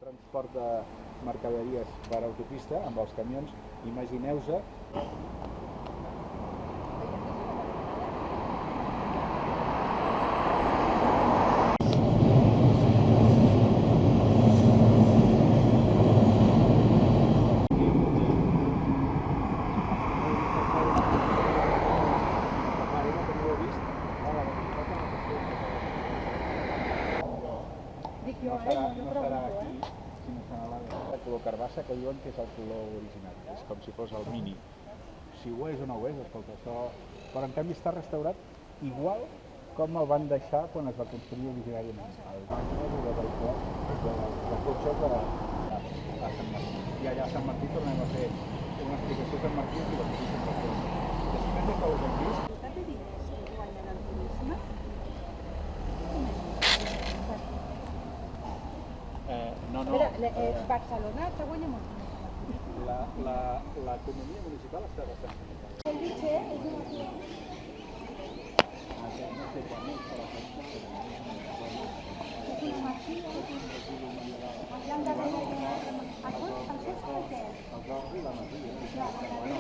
Transport de mercaderies per autopista amb els camions, imagineu-se. No serà aquí, sinó serà de color carbassa, que diuen que és el color original. És com si fos el mini. Si ho és o no ho és, escolta, això... Però en canvi està restaurat igual com el van deixar quan es va construir originàriament. El banc de cotxes a Sant Martí. I allà a Sant Martí tornem a fer una explicació de Sant Martí i la explicació de després de que us hem vist... Barcelona està guanyant molt. L'economia municipal està bastant limitada. El bitxer és una... No sé quan és, però és una masia. L'han de veure... Els dos per què? els dos i la masia.